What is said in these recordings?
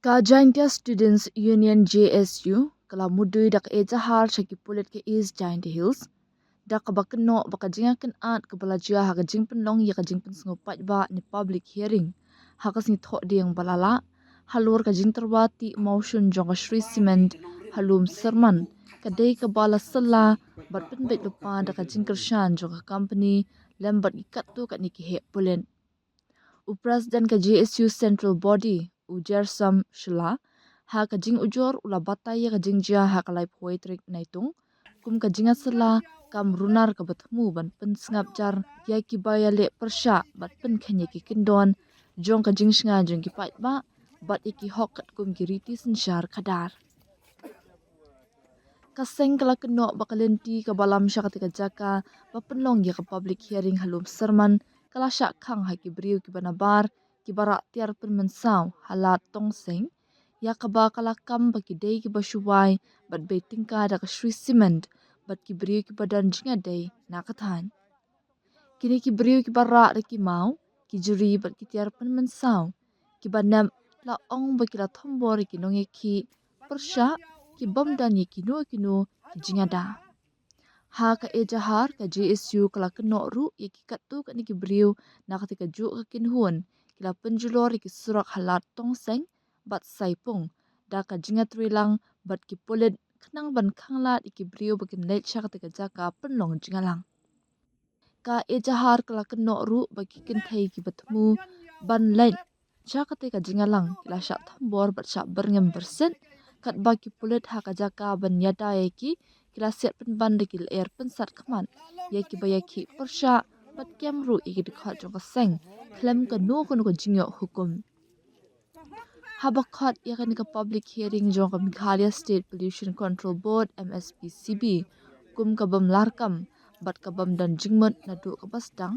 Ka Jaintia Students Union JSU kala mudui dak ejahar shaki pulit ke East Giant Hills dak bakno bakajinga at kabalajia hagajing penlong ya kajing pensngopat ba ni public hearing hakas ni tho diang balala halur kajing terwati motion jonga Shri Cement halum serman kadai kabala sala bat penbet lupa dak kajing kershan jonga company lembat ikat tu kat niki he pulen President ka JSU Central Body ujar sam shila ha kajing ujor ula batai ya kajing jia ha kalai poetrik naitung kum kajinga sela kam runar ka batmu ban pen sngap jar ya ki baya le persha bat pen khanye ki kindon jong kajing shnga jong ki pat ba bat iki hok kat kum ki riti sin shar khadar kaseng kala keno bakalenti ka balam syakati ka jaka bapenlong ya ka public hearing halum serman kala syak khang ha ki briu ki banabar ki barak tiar pen mensau halat tong seng ya ka ba kala kam ba ki dei ki bashuwai bat be tingka da ka Shri Cement bat ki briu ki badan jinga dei na kathan kini ki briu ki barak da ki mau ki juri bat ki tiar pen mensau ki banam la ong ba ki la thombor ki nonge ki persya ki bom dan ye kino ki jingada ha ka ejahar ka JSU kala keno ru ye ki katu ka ni ki briu na ka tika ju ka kin huan kila penjulor ki surak halat tong seng bat saipung da ka jinga trilang bat ki pulit khnang ban khanglat ki briu bakin leit syak tika jaka penlong jingalang ka ejahar kala keno ru baki kin thai ki batmu ban leit syak tika jingalang kila syak thambor bat syak berngem berset kat baki pulit ha ka jaka ban yada ye ki kila set pen ban de kil air pen sat khaman ye ki baya ki persya bat kem ru ye ki dikhat jong ka seng klem ka no ko jingyo hukum habakhat ya ka public hearing jong ka Meghalaya State Pollution Control Board MSPCB kum ka bam larkam bat ka bam dan jingmot na du ka basdang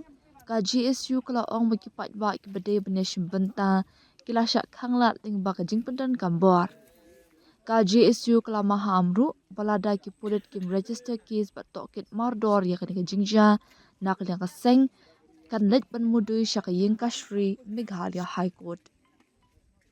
ka GSU kala ong ba ki pat ba ki bade beneshim benta kila syak khanglat ling ba ka jingpendan kambor ka JSU kala mahamru balada ki pulit kim register case bat tokit mardor ya kan jingja nak yang ka seng kan let ban mudui syaka yingka Shri Meghalaya High Court